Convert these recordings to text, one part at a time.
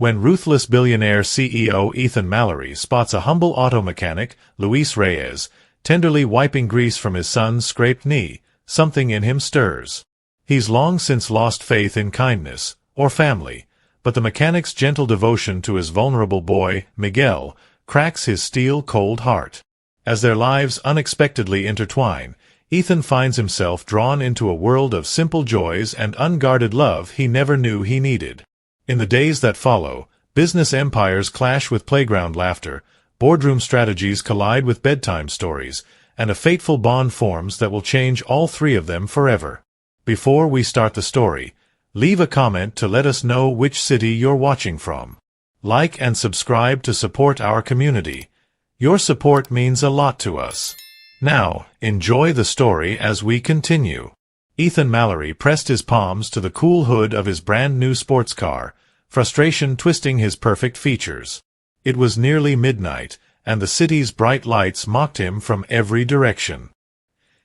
When ruthless billionaire CEO Ethan Mallory spots a humble auto mechanic, Luis Reyes, tenderly wiping grease from his son's scraped knee, something in him stirs. He's long since lost faith in kindness, or family, but the mechanic's gentle devotion to his vulnerable boy, Miguel, cracks his steel-cold heart. As their lives unexpectedly intertwine, Ethan finds himself drawn into a world of simple joys and unguarded love he never knew he needed. In the days that follow, business empires clash with playground laughter, boardroom strategies collide with bedtime stories, and a fateful bond forms that will change all three of them forever. Before we start the story, leave a comment to let us know which city you're watching from. Like and subscribe to support our community. Your support means a lot to us. Now, enjoy the story as we continue. Ethan Mallory pressed his palms to the cool hood of his brand-new sports car, frustration twisting his perfect features. It was nearly midnight, and the city's bright lights mocked him from every direction.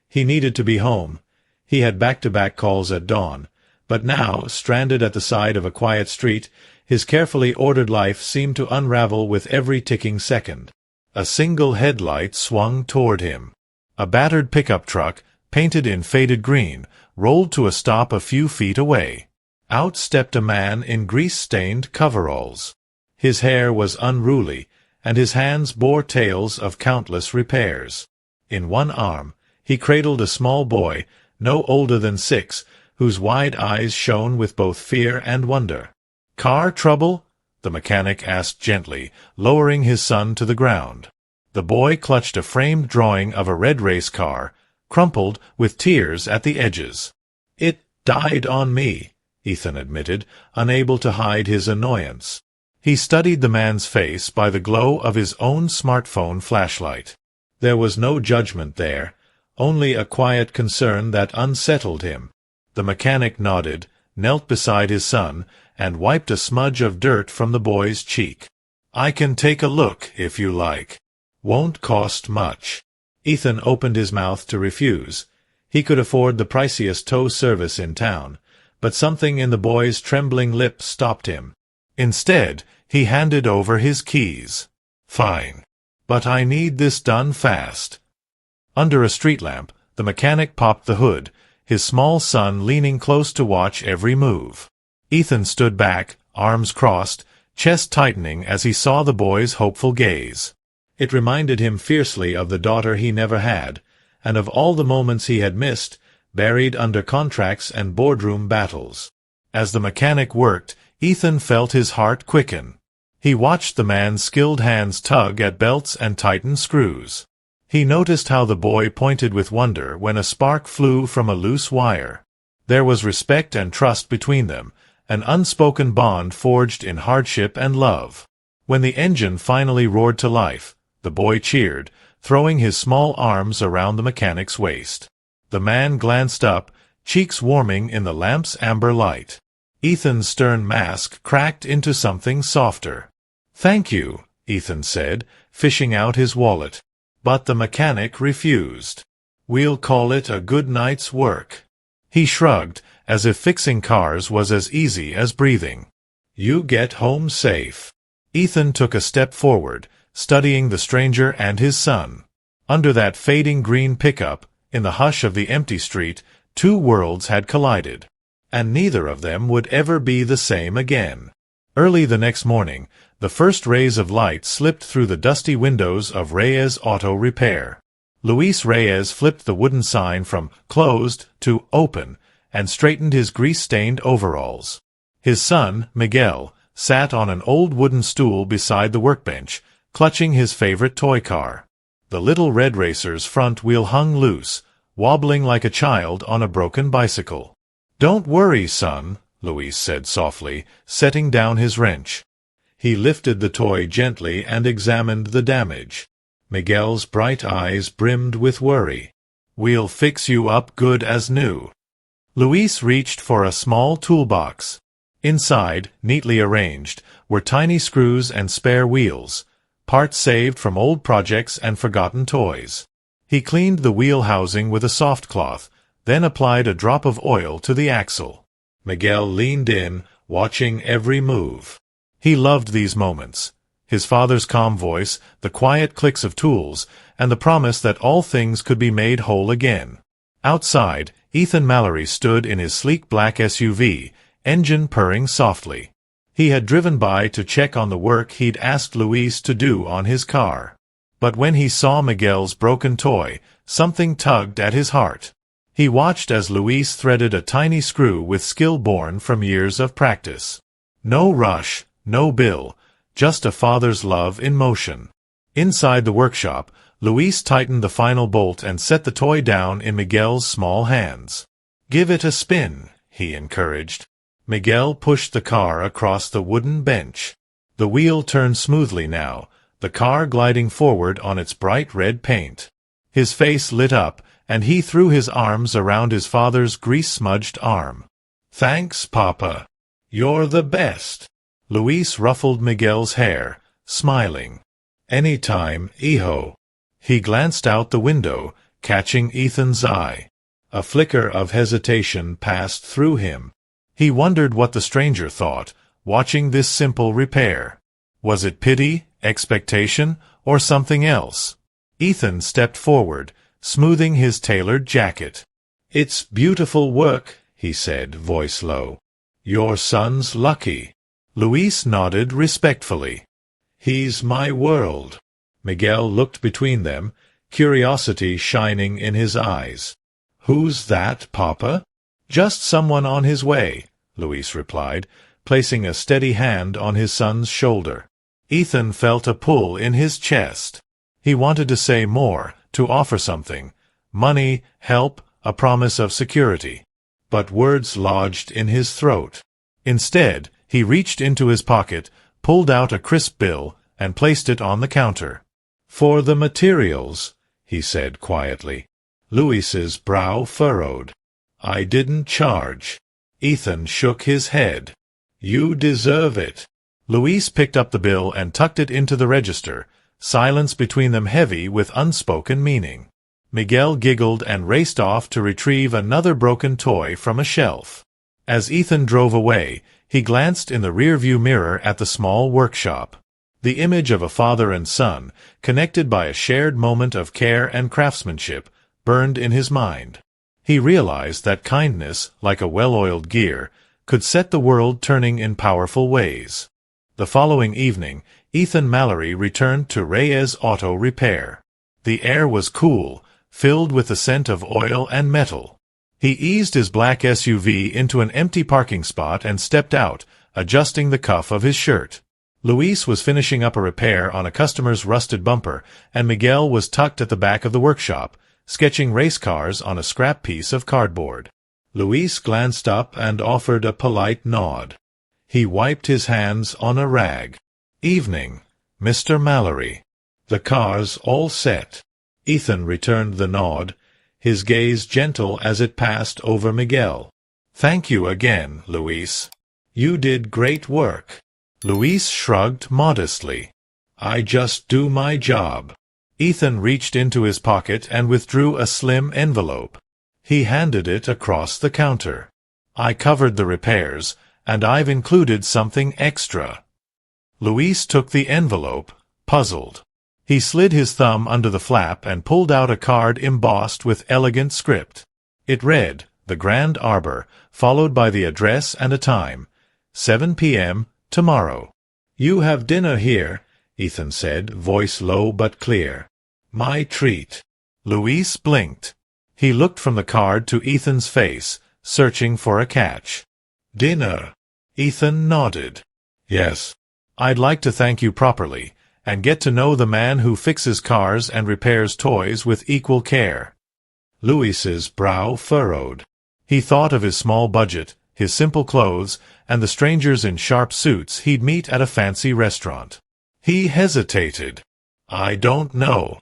He needed to be home. He had back-to-back calls at dawn, but now, stranded at the side of a quiet street, his carefully ordered life seemed to unravel with every ticking second. A single headlight swung toward him. A battered pickup truck, painted in faded green, rolled to a stop a few feet away. Out stepped a man in grease-stained coveralls. His hair was unruly, and his hands bore tales of countless repairs. In one arm, he cradled a small boy, no older than 6, whose wide eyes shone with both fear and wonder. "Car trouble?" the mechanic asked gently, lowering his son to the ground. The boy clutched a framed drawing of a red race car, crumpled with tears at the edges. "It died on me," Ethan admitted, unable to hide his annoyance. He studied the man's face by the glow of his own smartphone flashlight. There was no judgment there, only a quiet concern that unsettled him. The mechanic nodded, knelt beside his son, and wiped a smudge of dirt from the boy's cheek. "I can take a look, if you like. Won't cost much." Ethan opened his mouth to refuse. He could afford the priciest tow service in town, but something in the boy's trembling lips stopped him. Instead, he handed over his keys. "Fine. But I need this done fast." Under a street lamp, the mechanic popped the hood, his small son leaning close to watch every move. Ethan stood back, arms crossed, chest tightening as he saw the boy's hopeful gaze. It reminded him fiercely of the daughter he never had, and of all the moments he had missed, buried under contracts and boardroom battles. As the mechanic worked, Ethan felt his heart quicken. He watched the man's skilled hands tug at belts and tighten screws. He noticed how the boy pointed with wonder when a spark flew from a loose wire. There was respect and trust between them, an unspoken bond forged in hardship and love. When the engine finally roared to life, the boy cheered, throwing his small arms around the mechanic's waist. The man glanced up, cheeks warming in the lamp's amber light. Ethan's stern mask cracked into something softer. "Thank you," Ethan said, fishing out his wallet. But the mechanic refused. "We'll call it a good night's work." He shrugged, as if fixing cars was as easy as breathing. "You get home safe." Ethan took a step forward, studying the stranger and his son. Under that fading green pickup, in the hush of the empty street, two worlds had collided. And neither of them would ever be the same again. Early the next morning, the first rays of light slipped through the dusty windows of Reyes Auto Repair. Luis Reyes flipped the wooden sign from "closed" to "open" and straightened his grease-stained overalls. His son, Miguel, sat on an old wooden stool beside the workbench, clutching his favorite toy car. The little red racer's front wheel hung loose, wobbling like a child on a broken bicycle. "Don't worry, son," Luis said softly, setting down his wrench. He lifted the toy gently and examined the damage. Miguel's bright eyes brimmed with worry. "We'll fix you up good as new." Luis reached for a small toolbox. Inside, neatly arranged, were tiny screws and spare wheels, parts saved from old projects and forgotten toys. He cleaned the wheel housing with a soft cloth, then applied a drop of oil to the axle. Miguel leaned in, watching every move. He loved these moments. His father's calm voice, the quiet clicks of tools, and the promise that all things could be made whole again. Outside, Ethan Mallory stood in his sleek black SUV, engine purring softly. He had driven by to check on the work he'd asked Luis to do on his car. But when he saw Miguel's broken toy, something tugged at his heart. He watched as Luis threaded a tiny screw with skill born from years of practice. No rush, no bill, just a father's love in motion. Inside the workshop, Luis tightened the final bolt and set the toy down in Miguel's small hands. "Give it a spin," he encouraged. Miguel pushed the car across the wooden bench. The wheel turned smoothly now, the car gliding forward on its bright red paint. His face lit up, and he threw his arms around his father's grease-smudged arm. "Thanks, Papa. You're the best." Luis ruffled Miguel's hair, smiling. "Anytime, hijo." He glanced out the window, catching Ethan's eye. A flicker of hesitation passed through him. He wondered what the stranger thought, watching this simple repair. Was it pity, expectation, or something else? Ethan stepped forward, smoothing his tailored jacket. "It's beautiful work," he said, voice low. "Your son's lucky." Luis nodded respectfully. "He's my world." Miguel looked between them, curiosity shining in his eyes. "Who's that, Papa?" "Just someone on his way," Luis replied, placing a steady hand on his son's shoulder. Ethan felt a pull in his chest. He wanted to say more, to offer something. Money, help, a promise of security. But words lodged in his throat. Instead, he reached into his pocket, pulled out a crisp bill, and placed it on the counter. "For the materials," he said quietly. Luis's brow furrowed. "I didn't charge." Ethan shook his head. "You deserve it." Luis picked up the bill and tucked it into the register, silence between them heavy with unspoken meaning. Miguel giggled and raced off to retrieve another broken toy from a shelf. As Ethan drove away, he glanced in the rearview mirror at the small workshop. The image of a father and son, connected by a shared moment of care and craftsmanship, burned in his mind. He realized that kindness, like a well-oiled gear, could set the world turning in powerful ways. The following evening, Ethan Mallory returned to Reyes Auto Repair. The air was cool, filled with the scent of oil and metal. He eased his black SUV into an empty parking spot and stepped out, adjusting the cuff of his shirt. Luis was finishing up a repair on a customer's rusted bumper, and Miguel was tucked at the back of the workshop, sketching race cars on a scrap piece of cardboard. Luis glanced up and offered a polite nod. He wiped his hands on a rag. "Evening, Mr. Mallory. The car's all set." Ethan returned the nod, his gaze gentle as it passed over Miguel. "Thank you again, Luis. You did great work." Luis shrugged modestly. "I just do my job." Ethan reached into his pocket and withdrew a slim envelope. He handed it across the counter. "I covered the repairs, and I've included something extra." Luis took the envelope, puzzled. He slid his thumb under the flap and pulled out a card embossed with elegant script. It read, "The Grand Arbor," followed by the address and a time, 7 p.m. tomorrow. "You have dinner here," Ethan said, voice low but clear. "My treat." Luis blinked. He looked from the card to Ethan's face, searching for a catch. "Dinner." Ethan nodded. "Yes. I'd like to thank you properly, and get to know the man who fixes cars and repairs toys with equal care." Luis's brow furrowed. He thought of his small budget, his simple clothes, and the strangers in sharp suits he'd meet at a fancy restaurant. He hesitated. "I don't know."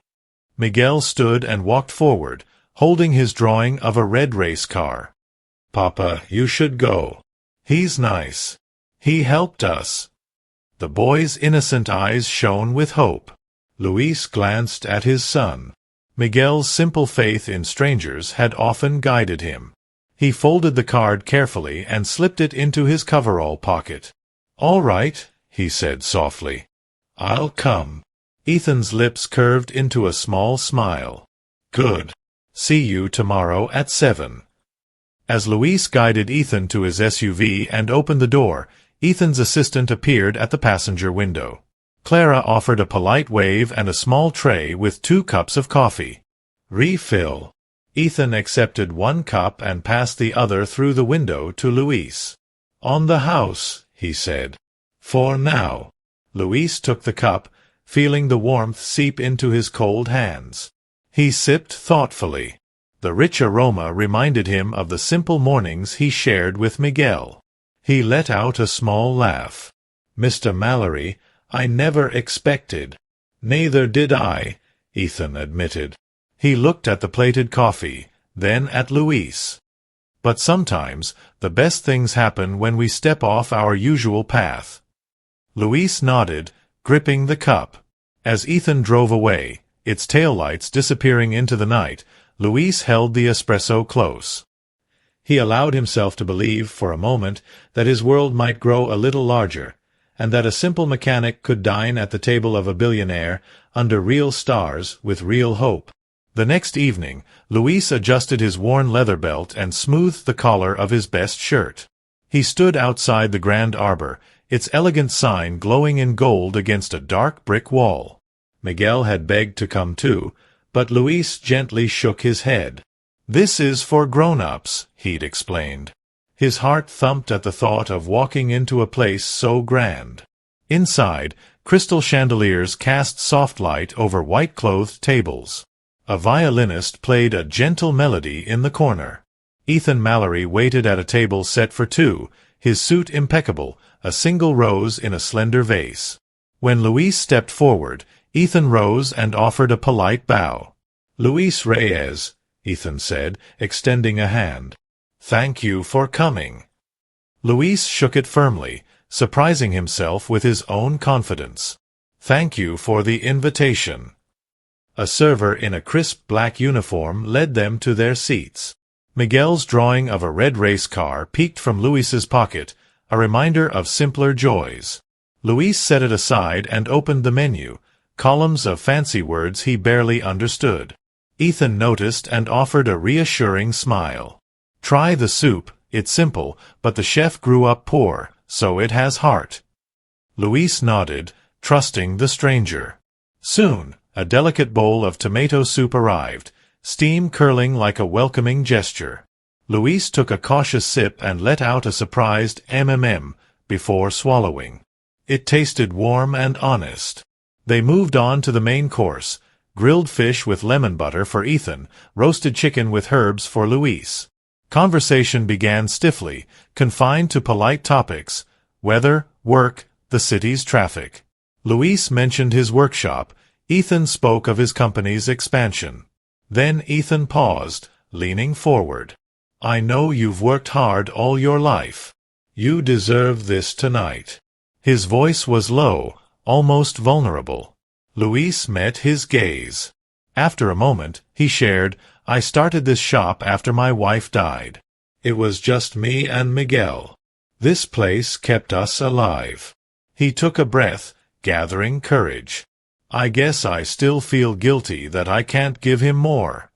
Miguel stood and walked forward, holding his drawing of a red race car. "Papa, you should go. He's nice. He helped us." The boy's innocent eyes shone with hope. Luis glanced at his son. Miguel's simple faith in strangers had often guided him. He folded the card carefully and slipped it into his coverall pocket. "All right," he said softly. "I'll come." Ethan's lips curved into a small smile. "Good. See you tomorrow at 7. As Luis guided Ethan to his SUV and opened the door, Ethan's assistant appeared at the passenger window. Clara offered a polite wave and a small tray with 2 cups of coffee. "Refill." Ethan accepted 1 cup and passed the other through the window to Luis. "On the house," he said. "For now." Luis took the cup, feeling the warmth seep into his cold hands. He sipped thoughtfully. The rich aroma reminded him of the simple mornings he shared with Miguel. He let out a small laugh. "Mr. Mallory, I never expected." "Neither did I," Ethan admitted. He looked at the plated coffee, then at Luis. "But sometimes, the best things happen when we step off our usual path." Luis nodded, gripping the cup. As Ethan drove away, its taillights disappearing into the night, Luis held the espresso close. He allowed himself to believe for a moment that his world might grow a little larger, and that a simple mechanic could dine at the table of a billionaire under real stars with real hope. The next evening, Luis adjusted his worn leather belt and smoothed the collar of his best shirt. He stood outside the grand arbor, its elegant sign glowing in gold against a dark brick wall. Miguel had begged to come too, but Luis gently shook his head. "This is for grown-ups," he'd explained. His heart thumped at the thought of walking into a place so grand. Inside, crystal chandeliers cast soft light over white-clothed tables. A violinist played a gentle melody in the corner. Ethan Mallory waited at a table set for 2, his suit impeccable, a single rose in a slender vase. When Luis stepped forward, Ethan rose and offered a polite bow. "Luis Reyes," Ethan said, extending a hand. "Thank you for coming." Luis shook it firmly, surprising himself with his own confidence. "Thank you for the invitation." A server in a crisp black uniform led them to their seats. Miguel's drawing of a red race car peeked from Luis's pocket, a reminder of simpler joys. Luis set it aside and opened the menu, columns of fancy words he barely understood. Ethan noticed and offered a reassuring smile. "Try the soup, it's simple, but the chef grew up poor, so it has heart." Luis nodded, trusting the stranger. Soon, a delicate bowl of tomato soup arrived, steam curling like a welcoming gesture. Luis took a cautious sip and let out a surprised before swallowing. It tasted warm and honest. They moved on to the main course, grilled fish with lemon butter for Ethan, roasted chicken with herbs for Luis. Conversation began stiffly, confined to polite topics: weather, work, the city's traffic. Luis mentioned his workshop. Ethan spoke of his company's expansion. Then Ethan paused, leaning forward. "I know you've worked hard all your life. You deserve this tonight." His voice was low, almost vulnerable. Luis met his gaze. After a moment, he shared, "I started this shop after my wife died. It was just me and Miguel. This place kept us alive." He took a breath, gathering courage. "I guess I still feel guilty that I can't give him more."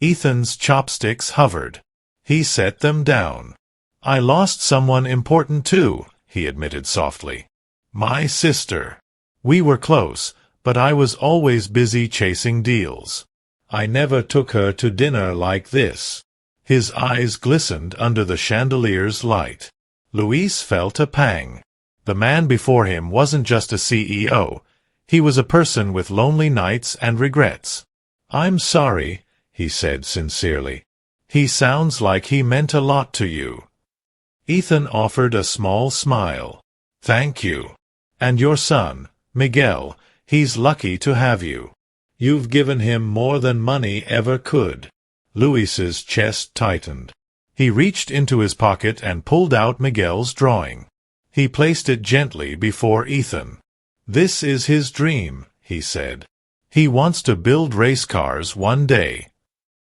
Ethan's chopsticks hovered. He set them down. "I lost someone important too," he admitted softly. "My sister. We were close, but I was always busy chasing deals. I never took her to dinner like this." His eyes glistened under the chandelier's light. Luis felt a pang. The man before him wasn't just a CEO. He was a person with lonely nights and regrets. "I'm sorry," he said sincerely. "He sounds like he meant a lot to you." Ethan offered a small smile. "Thank you. And your son, Miguel, he's lucky to have you. You've given him more than money ever could." Luis's chest tightened. He reached into his pocket and pulled out Miguel's drawing. He placed it gently before Ethan. "This is his dream," he said. "He wants to build race cars one day."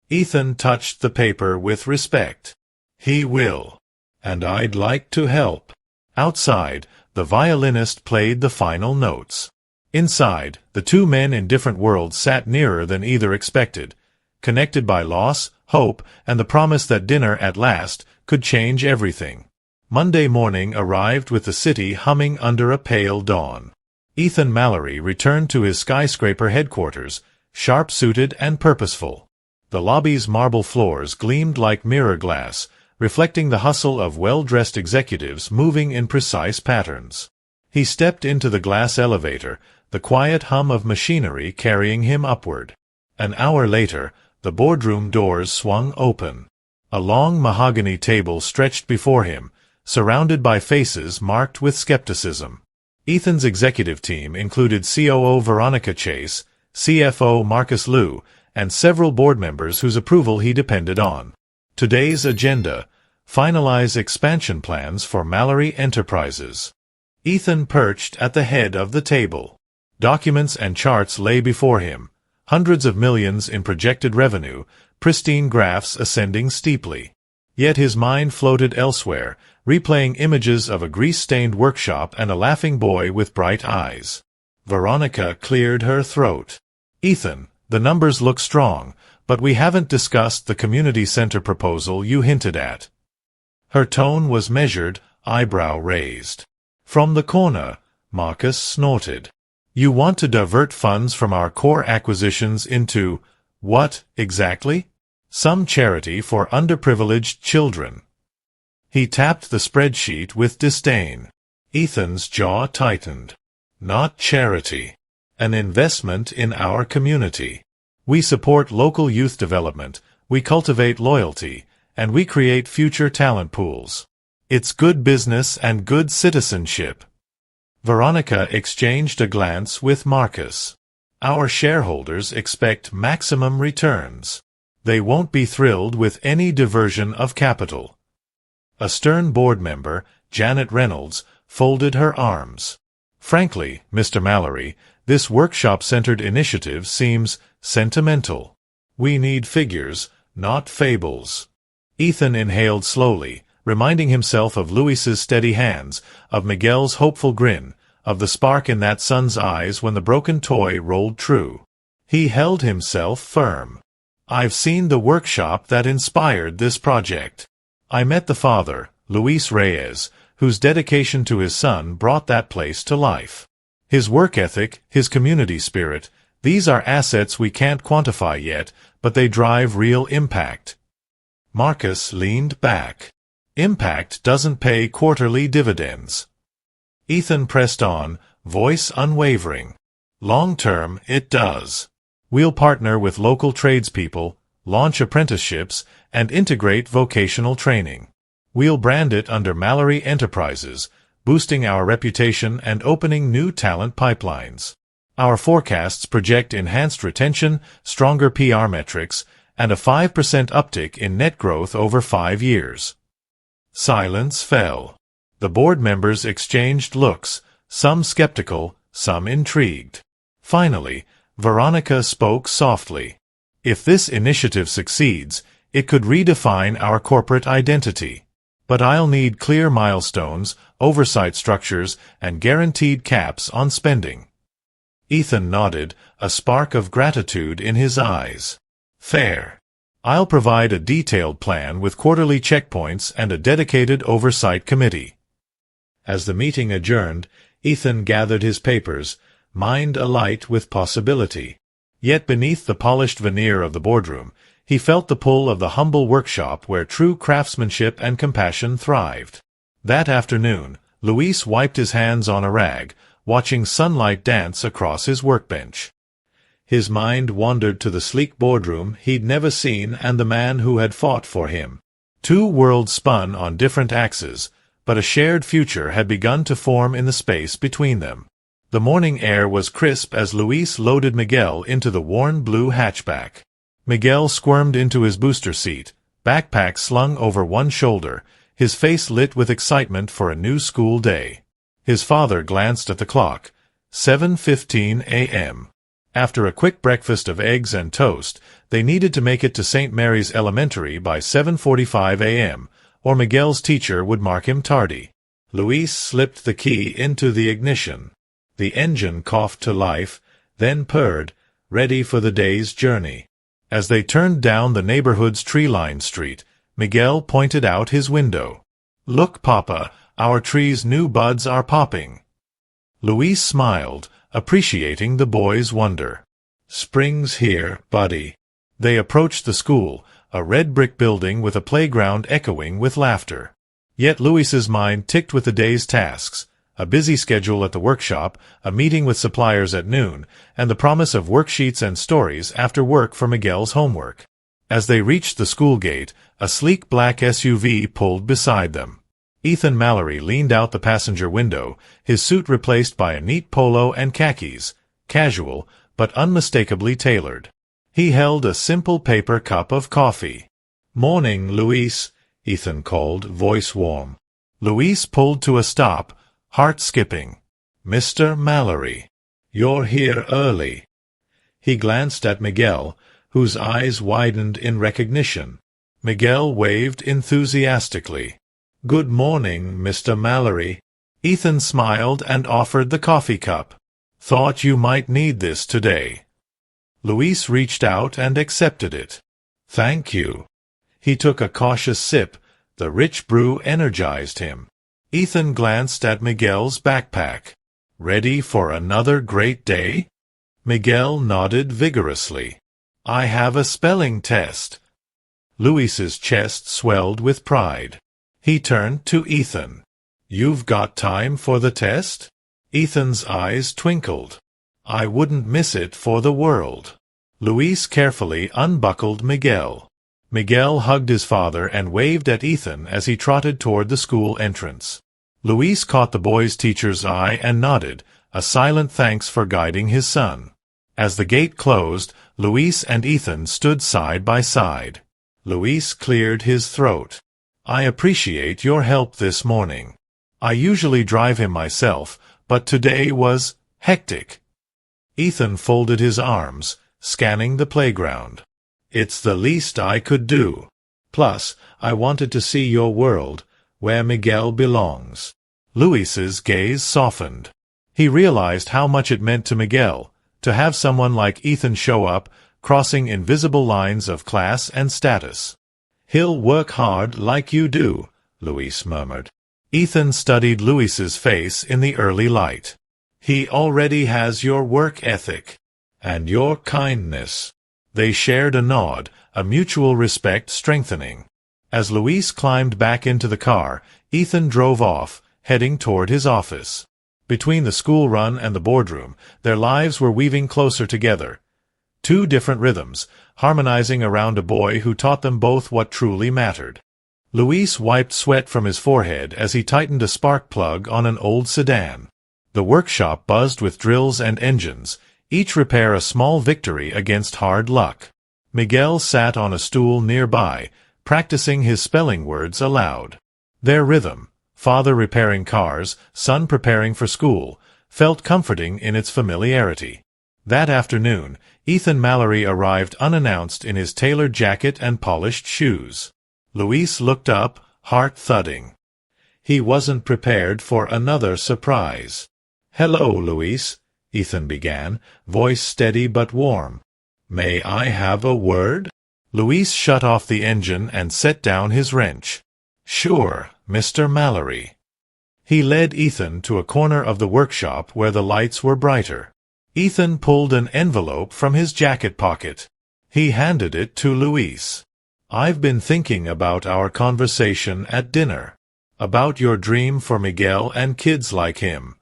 Ethan touched the paper with respect. "He will. And I'd like to help." Outside, The violinist played the final notes. Inside, the two men in different worlds sat nearer than either expected, connected by loss, hope, and the promise that dinner at last could change everything. Monday morning arrived with the city humming under a pale dawn. Ethan Mallory returned to his skyscraper headquarters, sharp-suited and purposeful. The lobby's marble floors gleamed like mirror glass, reflecting the hustle of well-dressed executives moving in precise patterns. He stepped into the glass elevator, the quiet hum of machinery carrying him upward. An hour later, the boardroom doors swung open. A long mahogany table stretched before him, surrounded by faces marked with skepticism. Ethan's executive team included COO Veronica Chase, CFO Marcus Liu, and several board members whose approval he depended on. Today's agenda: finalize expansion plans for Mallory Enterprises. Ethan perched at the head of the table. Documents and charts lay before him, hundreds of millions in projected revenue, pristine graphs ascending steeply. Yet his mind floated elsewhere, replaying images of a grease-stained workshop and a laughing boy with bright eyes. Veronica cleared her throat. "Ethan, the numbers look strong, but we haven't discussed the community center proposal you hinted at." Her tone was measured, eyebrow raised. From the corner, Marcus snorted. "You want to divert funds from our core acquisitions into, what, exactly? Some charity for underprivileged children." He tapped the spreadsheet with disdain. Ethan's jaw tightened. "Not charity. An investment in our community. We support local youth development, we cultivate loyalty, and we create future talent pools. It's good business and good citizenship." Veronica exchanged a glance with Marcus. "Our shareholders expect maximum returns. They won't be thrilled with any diversion of capital." A stern board member, Janet Reynolds, folded her arms. "Frankly, Mr. Mallory, this workshop-centered initiative seems sentimental. We need figures, not fables." Ethan inhaled slowly, reminding himself of Luis's steady hands, of Miguel's hopeful grin, of the spark in that son's eyes when the broken toy rolled true. He held himself firm. "I've seen the workshop that inspired this project. I met the father, Luis Reyes, whose dedication to his son brought that place to life. His work ethic, his community spirit, these are assets we can't quantify yet, but they drive real impact." Marcus leaned back. "Impact doesn't pay quarterly dividends." Ethan pressed on, voice unwavering. "Long-term, it does. We'll partner with local tradespeople, launch apprenticeships, and integrate vocational training. We'll brand it under Mallory Enterprises, boosting our reputation and opening new talent pipelines. Our forecasts project enhanced retention, stronger PR metrics, and a 5% uptick in net growth over 5 years." Silence fell. The board members exchanged looks, some skeptical, some intrigued. Finally, Veronica spoke softly. "If this initiative succeeds, it could redefine our corporate identity. But I'll need clear milestones, oversight structures, and guaranteed caps on spending." Ethan nodded, a spark of gratitude in his eyes. "Fair. I'll provide a detailed plan with quarterly checkpoints and a dedicated oversight committee." As the meeting adjourned, Ethan gathered his papers, mind alight with possibility. Yet beneath the polished veneer of the boardroom, he felt the pull of the humble workshop where true craftsmanship and compassion thrived. That afternoon, Luis wiped his hands on a rag, watching sunlight dance across his workbench. His mind wandered to the sleek boardroom he'd never seen and the man who had fought for him. Two worlds spun on different axes, but a shared future had begun to form in the space between them. The morning air was crisp as Luis loaded Miguel into the worn blue hatchback. Miguel squirmed into his booster seat, backpack slung over one shoulder, his face lit with excitement for a new school day. His father glanced at the clock. 7:15 a.m. After a quick breakfast of eggs and toast, they needed to make it to St. Mary's Elementary by 7:45 a.m., or Miguel's teacher would mark him tardy. Luis slipped the key into the ignition. The engine coughed to life, then purred, ready for the day's journey. As they turned down the neighborhood's tree-lined street, Miguel pointed out his window. "Look, Papa, our tree's new buds are popping." Luis smiled, appreciating the boy's wonder. "Spring's here, buddy." They approached the school, a red brick building with a playground echoing with laughter. Yet Luis's mind ticked with the day's tasks, a busy schedule at the workshop, a meeting with suppliers at noon, and the promise of worksheets and stories after work for Miguel's homework. As they reached the school gate, a sleek black SUV pulled beside them. Ethan Mallory leaned out the passenger window, his suit replaced by a neat polo and khakis, casual, but unmistakably tailored. He held a simple paper cup of coffee. "Morning, Luis," Ethan called, voice warm. Luis pulled to a stop, heart skipping. "Mr. Mallory, you're here early." He glanced at Miguel, whose eyes widened in recognition. Miguel waved enthusiastically. "Good morning, Mr. Mallory." Ethan smiled and offered the coffee cup. "Thought you might need this today." Luis reached out and accepted it. "Thank you." He took a cautious sip. The rich brew energized him. Ethan glanced at Miguel's backpack. "Ready for another great day?" Miguel nodded vigorously. "I have a spelling test." Luis's chest swelled with pride. He turned to Ethan. "You've got time for the test?" Ethan's eyes twinkled. "I wouldn't miss it for the world." Luis carefully unbuckled Miguel. Miguel hugged his father and waved at Ethan as he trotted toward the school entrance. Luis caught the boy's teacher's eye and nodded, a silent thanks for guiding his son. As the gate closed, Luis and Ethan stood side by side. Luis cleared his throat. "I appreciate your help this morning. I usually drive him myself, but today was hectic." Ethan folded his arms, scanning the playground. "It's the least I could do. Plus, I wanted to see your world, where Miguel belongs." Luis's gaze softened. He realized how much it meant to Miguel, to have someone like Ethan show up, crossing invisible lines of class and status. "He'll work hard like you do," Luis murmured. Ethan studied Luis's face in the early light. "He already has your work ethic. And your kindness." They shared a nod, a mutual respect strengthening. As Luis climbed back into the car, Ethan drove off, heading toward his office. Between the school run and the boardroom, their lives were weaving closer together. Two different rhythms, harmonizing around a boy who taught them both what truly mattered. Luis wiped sweat from his forehead as he tightened a spark plug on an old sedan. The workshop buzzed with drills and engines, each repair a small victory against hard luck. Miguel sat on a stool nearby, practicing his spelling words aloud. Their rhythm, father repairing cars, son preparing for school, felt comforting in its familiarity. That afternoon, Ethan Mallory arrived unannounced in his tailored jacket and polished shoes. Luis looked up, heart thudding. He wasn't prepared for another surprise. "Hello, Luis," Ethan began, voice steady but warm. "May I have a word?" Luis shut off the engine and set down his wrench. "Sure, Mr. Mallory." He led Ethan to a corner of the workshop where the lights were brighter. Ethan pulled an envelope from his jacket pocket. He handed it to Luis. "I've been thinking about our conversation at dinner. About your dream for Miguel and kids like him."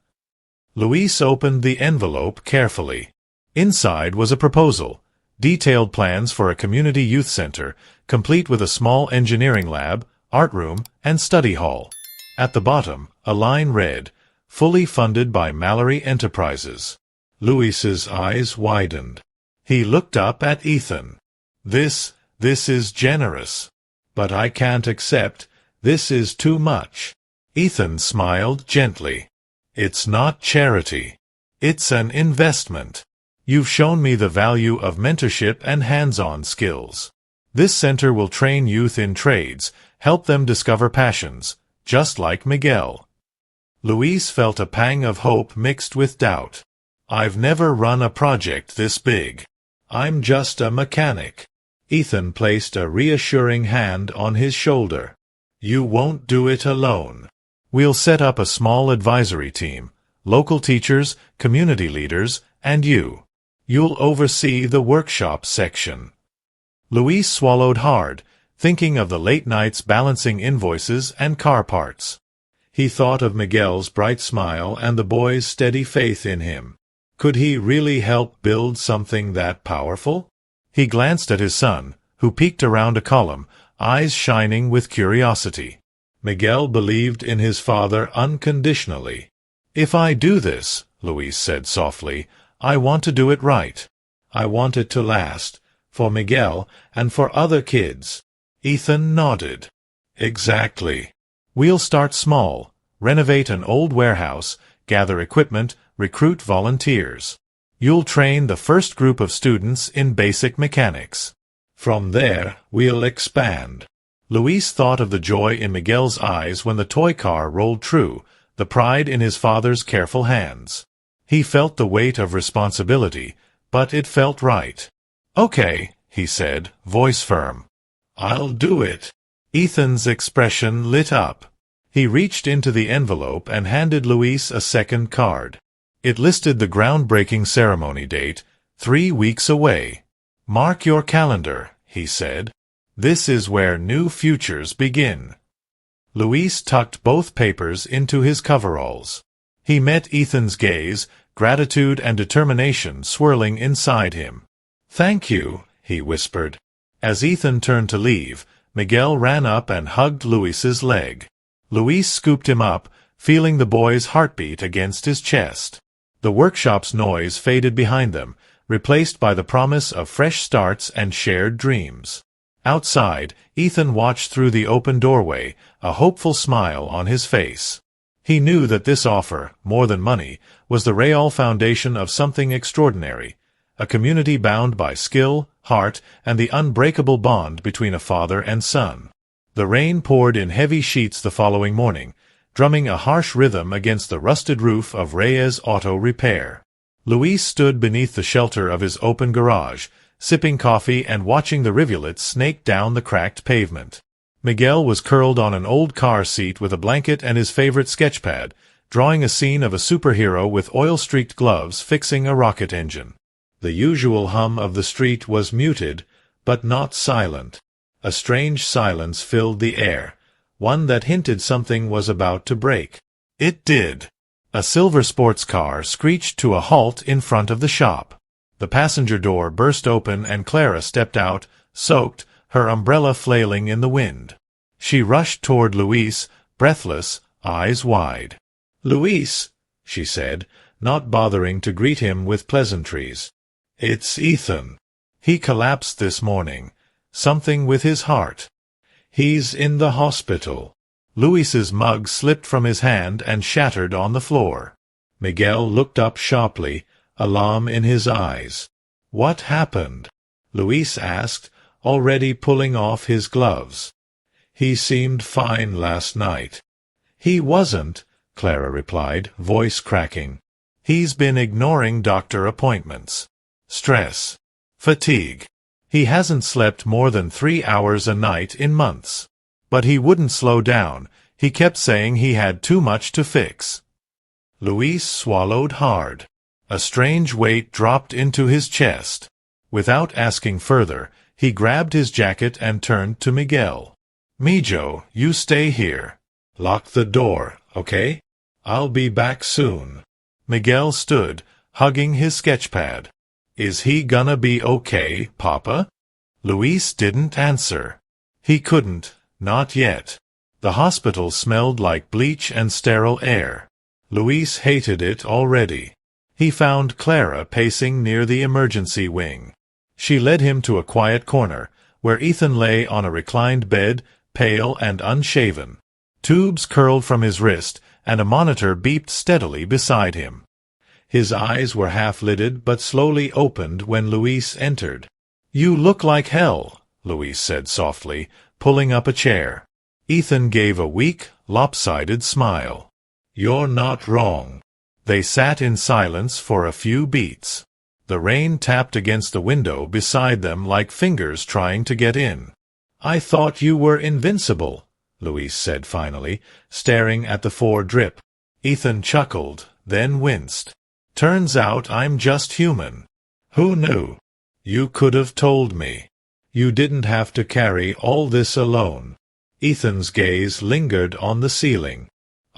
Luis opened the envelope carefully. Inside was a proposal, detailed plans for a community youth center, complete with a small engineering lab, art room, and study hall. At the bottom, a line read, "Fully funded by Mallory Enterprises." Luis's eyes widened. He looked up at Ethan. This is generous. But I can't accept. This is too much." Ethan smiled gently. "It's not charity. It's an investment. You've shown me the value of mentorship and hands-on skills. This center will train youth in trades, help them discover passions, just like Miguel." Louise felt a pang of hope mixed with doubt. "I've never run a project this big. I'm just a mechanic." Ethan placed a reassuring hand on his shoulder. "You won't do it alone. We'll set up a small advisory team, local teachers, community leaders, and you. You'll oversee the workshop section." Louise swallowed hard, thinking of the late nights balancing invoices and car parts. He thought of Miguel's bright smile and the boy's steady faith in him. Could he really help build something that powerful? He glanced at his son, who peeked around a column, eyes shining with curiosity. Miguel believed in his father unconditionally. "If I do this," Louise said softly, "I want to do it right. I want it to last, for Miguel and for other kids." Ethan nodded. "Exactly. We'll start small, renovate an old warehouse, gather equipment, recruit volunteers. You'll train the first group of students in basic mechanics. From there, we'll expand." Louise thought of the joy in Miguel's eyes when the toy car rolled true, the pride in his father's careful hands. He felt the weight of responsibility, but it felt right. "Okay," he said, voice firm. "I'll do it." Ethan's expression lit up. He reached into the envelope and handed Louise a second card. It listed the groundbreaking ceremony date, 3 weeks away. "Mark your calendar," he said. "This is where new futures begin." Louise tucked both papers into his coveralls. He met Ethan's gaze, gratitude and determination swirling inside him. "Thank you," he whispered. As Ethan turned to leave, Miguel ran up and hugged Louise's leg. Louise scooped him up, feeling the boy's heartbeat against his chest. The workshop's noise faded behind them, replaced by the promise of fresh starts and shared dreams. Outside, Ethan watched through the open doorway, a hopeful smile on his face. He knew that this offer, more than money, was the Reyes foundation of something extraordinary, a community bound by skill, heart, and the unbreakable bond between a father and son. The rain poured in heavy sheets the following morning, drumming a harsh rhythm against the rusted roof of Reyes Auto Repair. Louise stood beneath the shelter of his open garage, sipping coffee and watching the rivulets snake down the cracked pavement. Miguel was curled on an old car seat with a blanket and his favorite sketchpad, drawing a scene of a superhero with oil-streaked gloves fixing a rocket engine. The usual hum of the street was muted, but not silent. A strange silence filled the air, one that hinted something was about to break. It did. A silver sports car screeched to a halt in front of the shop. The passenger door burst open and Clara stepped out, soaked, her umbrella flailing in the wind. She rushed toward Louise, breathless, eyes wide. "Louise," she said, not bothering to greet him with pleasantries. "It's Ethan. He collapsed this morning. Something with his heart. He's in the hospital." Louise's mug slipped from his hand and shattered on the floor. Miguel looked up sharply, alarm in his eyes. "What happened?" Louise asked, already pulling off his gloves. "He seemed fine last night." "He wasn't," Clara replied, voice cracking. "He's been ignoring doctor appointments. Stress. Fatigue. He hasn't slept more than 3 hours a night in months. But he wouldn't slow down. He kept saying he had too much to fix." Louise swallowed hard. A strange weight dropped into his chest. Without asking further, he grabbed his jacket and turned to Miguel. "Mijo, you stay here. Lock the door, okay? I'll be back soon." Miguel stood, hugging his sketchpad. "Is he gonna be okay, Papa?" Louise didn't answer. He couldn't, not yet. The hospital smelled like bleach and sterile air. Louise hated it already. He found Clara pacing near the emergency wing. She led him to a quiet corner, where Ethan lay on a reclined bed, pale and unshaven. Tubes curled from his wrist, and a monitor beeped steadily beside him. His eyes were half-lidded but slowly opened when Louise entered. "You look like hell," Louise said softly, pulling up a chair. Ethan gave a weak, lopsided smile. You're not wrong. They sat in silence for a few beats. The rain tapped against the window beside them like fingers trying to get in. I thought you were invincible, Louise said finally, staring at the drip. Ethan chuckled, then winced. Turns out I'm just human. Who knew? You could have told me. You didn't have to carry all this alone. Ethan's gaze lingered on the ceiling.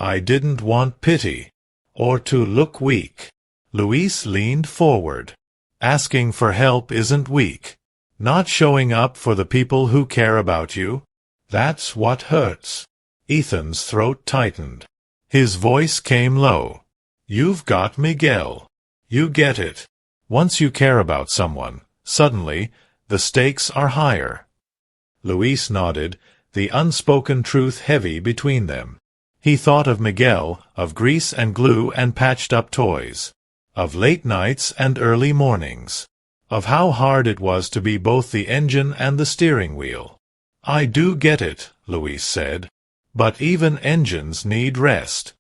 I didn't want pity. Or to look weak. Louise leaned forward. Asking for help isn't weak. Not showing up for the people who care about you? That's what hurts. Ethan's throat tightened. His voice came low. You've got Miguel. You get it. Once you care about someone, suddenly, the stakes are higher. Louise nodded, the unspoken truth heavy between them. He thought of Miguel, of grease and glue and patched-up toys, of late nights and early mornings, of how hard it was to be both the engine and the steering wheel. I do get it, Louise said. But even engines need rest.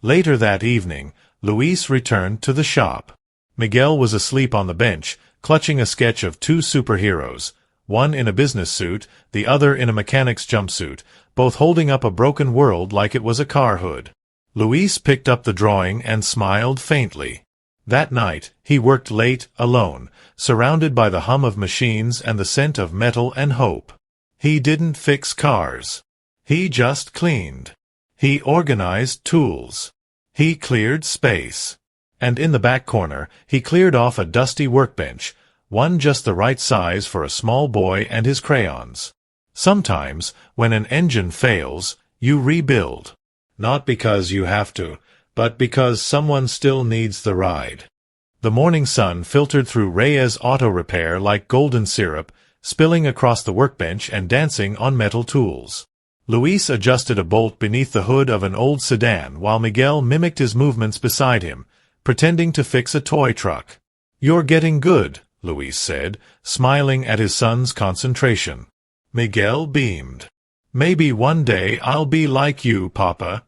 Later that evening, Louise returned to the shop. Miguel was asleep on the bench, clutching a sketch of two superheroes, one in a business suit, the other in a mechanic's jumpsuit, both holding up a broken world like it was a car hood. Louise picked up the drawing and smiled faintly. That night, he worked late, alone, surrounded by the hum of machines and the scent of metal and hope. He didn't fix cars. He just cleaned. He organized tools. He cleared space. And in the back corner, he cleared off a dusty workbench, one just the right size for a small boy and his crayons. Sometimes, when an engine fails, you rebuild. Not because you have to, but because someone still needs the ride. The morning sun filtered through Reyes auto repair like golden syrup, spilling across the workbench and dancing on metal tools. Louise adjusted a bolt beneath the hood of an old sedan while Miguel mimicked his movements beside him, pretending to fix a toy truck. You're getting good, Louise said, smiling at his son's concentration. Miguel beamed. Maybe one day I'll be like you, Papa.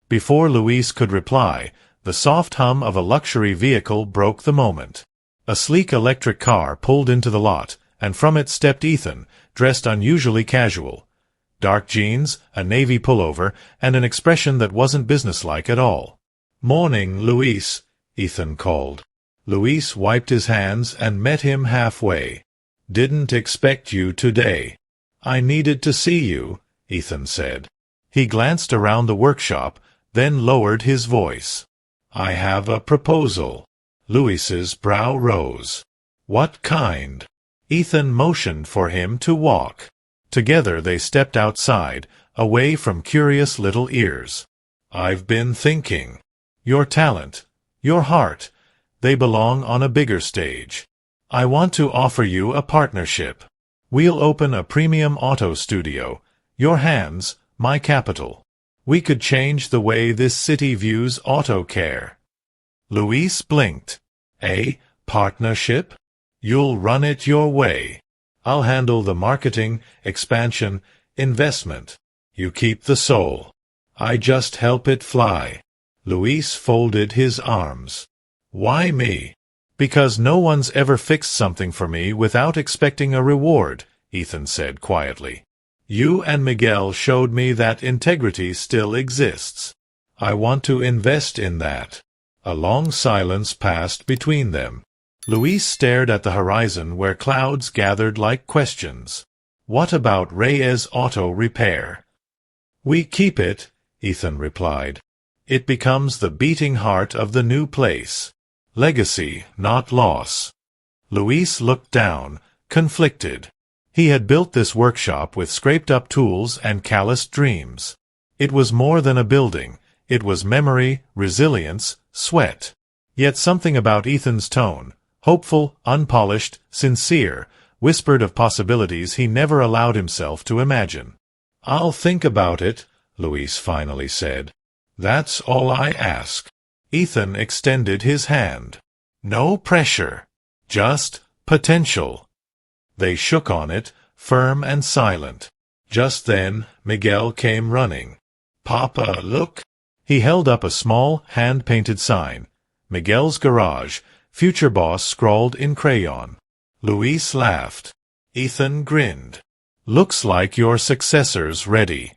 Before Louise could reply, the soft hum of a luxury vehicle broke the moment. A sleek electric car pulled into the lot, and from it stepped Ethan, dressed unusually casual. Dark jeans, a navy pullover, and an expression that wasn't businesslike at all. Morning, Louise, Ethan called. Louise wiped his hands and met him halfway. Didn't expect you today. I needed to see you, Ethan said. He glanced around the workshop, then lowered his voice. I have a proposal. Louise's brow rose. What kind? Ethan motioned for him to walk. Together they stepped outside, away from curious little ears. I've been thinking. Your talent, your heart, they belong on a bigger stage. I want to offer you a partnership. We'll open a premium auto studio. Your hands, my capital. We could change the way this city views auto care. Louise blinked. A partnership? You'll run it your way. I'll handle the marketing, expansion, investment. You keep the soul. I just help it fly. Louise folded his arms. Why me? Because no one's ever fixed something for me without expecting a reward, Ethan said quietly. You and Miguel showed me that integrity still exists. I want to invest in that. A long silence passed between them. Louise stared at the horizon where clouds gathered like questions. What about Reyes Auto Repair? We keep it, Ethan replied. It becomes the beating heart of the new place. Legacy, not loss. Louise looked down, conflicted. He had built this workshop with scraped-up tools and calloused dreams. It was more than a building. It was memory, resilience, sweat. Yet something about Ethan's tone, hopeful, unpolished, sincere, whispered of possibilities he never allowed himself to imagine. I'll think about it, Louise finally said. That's all I ask. Ethan extended his hand. No pressure. Just potential. They shook on it, firm and silent. Just then, Miguel came running. Papa, look. He held up a small, hand-painted sign. Miguel's Garage, Future Boss scrawled in crayon. Luis laughed. Ethan grinned. Looks like your successor's ready.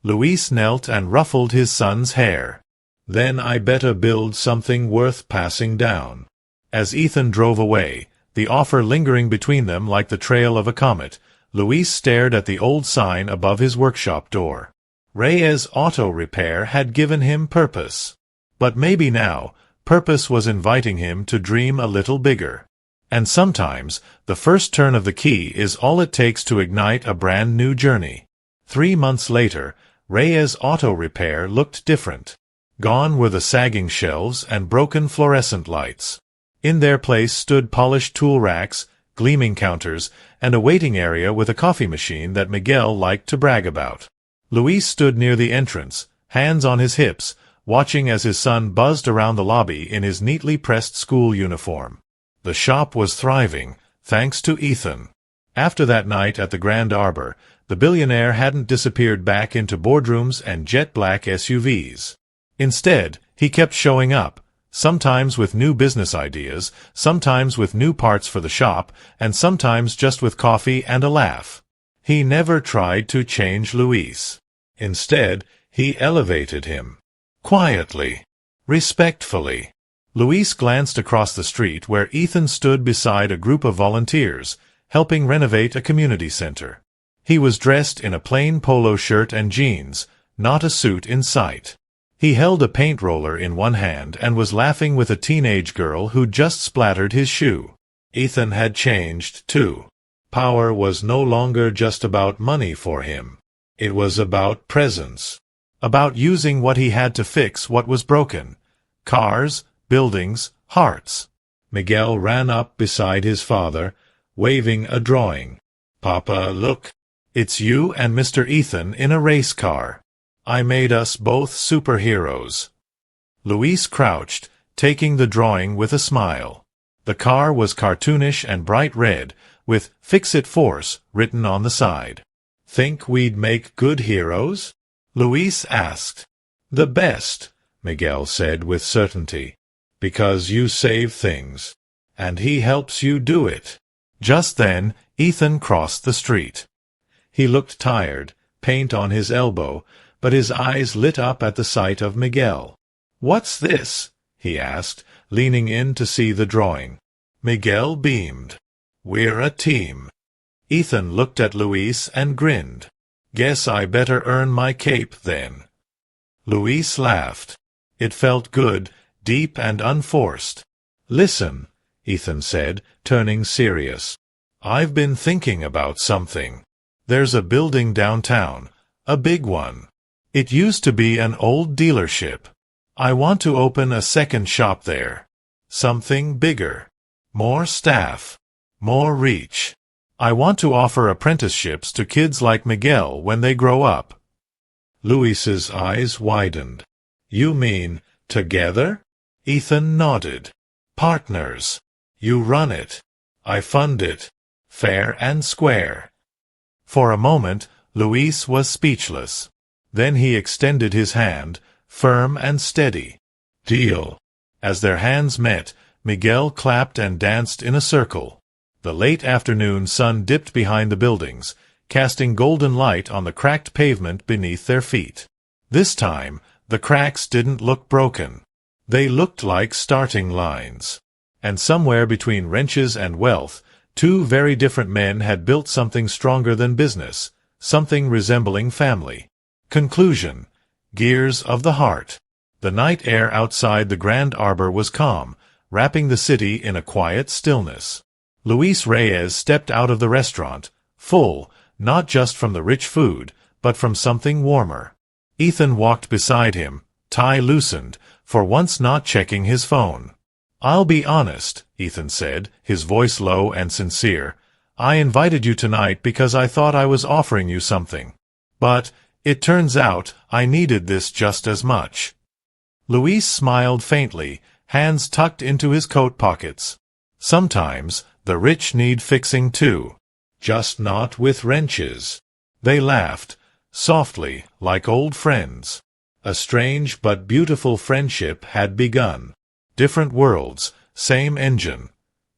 Luis knelt and ruffled his son's hair. Then I better build something worth passing down. As Ethan drove away, the offer lingering between them like the trail of a comet, Luis stared at the old sign above his workshop door. Reyes Auto Repair had given him purpose. But maybe now, purpose was inviting him to dream a little bigger. And sometimes, the first turn of the key is all it takes to ignite a brand new journey. 3 months later, Reyes Auto Repair looked different. Gone were the sagging shelves and broken fluorescent lights. In their place stood polished tool racks, gleaming counters, and a waiting area with a coffee machine that Miguel liked to brag about. Luis stood near the entrance, hands on his hips, watching as his son buzzed around the lobby in his neatly pressed school uniform. The shop was thriving, thanks to Ethan. After that night at the Grand Arbor, the billionaire hadn't disappeared back into boardrooms and jet-black SUVs. Instead, he kept showing up, sometimes with new business ideas, sometimes with new parts for the shop, and sometimes just with coffee and a laugh. He never tried to change Luis. Instead, he elevated him. Quietly. Respectfully. Luis glanced across the street where Ethan stood beside a group of volunteers, helping renovate a community center. He was dressed in a plain polo shirt and jeans, not a suit in sight. He held a paint roller in one hand and was laughing with a teenage girl who'd just splattered his shoe. Ethan had changed, too. Power was no longer just about money for him. It was about presence. About using what he had to fix what was broken. Cars, buildings, hearts. Miguel ran up beside his father, waving a drawing. "Papa, look. It's you and Mr. Ethan in a race car. I made us both superheroes." Luis crouched, taking the drawing with a smile. The car was cartoonish and bright red, with "Fix It Force" written on the side. "Think we'd make good heroes?" Luis asked. "The best," Miguel said with certainty. "Because you save things. And he helps you do it." Just then, Ethan crossed the street. He looked tired, paint on his elbow, but his eyes lit up at the sight of Miguel. "What's this?" he asked, leaning in to see the drawing. Miguel beamed. "We're a team." Ethan looked at Luis and grinned. "Guess I better earn my cape, then." Luis laughed. It felt good, deep and unforced. "Listen," Ethan said, turning serious. "I've been thinking about something. There's a building downtown, a big one. It used to be an old dealership. I want to open a second shop there. Something bigger. More staff. More reach. I want to offer apprenticeships to kids like Miguel when they grow up." Luis's eyes widened. "You mean, together?" Ethan nodded. "Partners. You run it. I fund it. Fair and square." For a moment, Luis was speechless. Then he extended his hand, firm and steady. "Deal." As their hands met, Miguel clapped and danced in a circle. The late afternoon sun dipped behind the buildings, casting golden light on the cracked pavement beneath their feet. This time, the cracks didn't look broken. They looked like starting lines. And somewhere between wrenches and wealth, two very different men had built something stronger than business, something resembling family. Conclusion. Gears of the heart. The night air outside the Grand Arbor was calm, wrapping the city in a quiet stillness. Luis Reyes stepped out of the restaurant, full, not just from the rich food, but from something warmer. Ethan walked beside him, tie loosened, for once not checking his phone. "I'll be honest," Ethan said, his voice low and sincere. "I invited you tonight because I thought I was offering you something. But it turns out I needed this just as much." Luis smiled faintly, hands tucked into his coat pockets. "Sometimes the rich need fixing too. Just not with wrenches." They laughed, softly, like old friends. A strange but beautiful friendship had begun. Different worlds, same engine.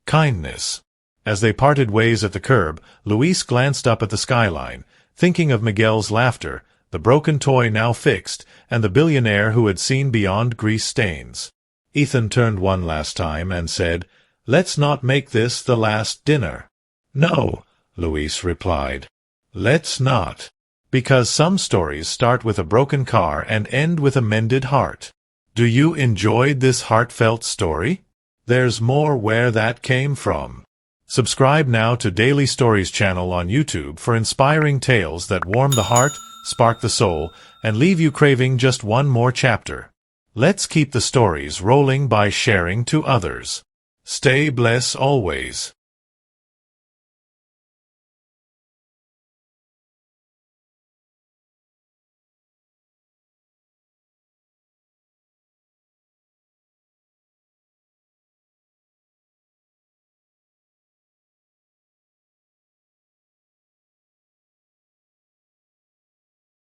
Kindness. As they parted ways at the curb, Luis glanced up at the skyline, thinking of Miguel's laughter, the broken toy now fixed, and the billionaire who had seen beyond grease stains. Ethan turned one last time and said, "Let's not make this the last dinner." "No," Luis replied. "Let's not. Because some stories start with a broken car and end with a mended heart." Do you enjoy this heartfelt story? There's more where that came from. Subscribe now to Daily Stories channel on YouTube for inspiring tales that warm the heart, spark the soul, and leave you craving just one more chapter. Let's keep the stories rolling by sharing to others. Stay blessed always.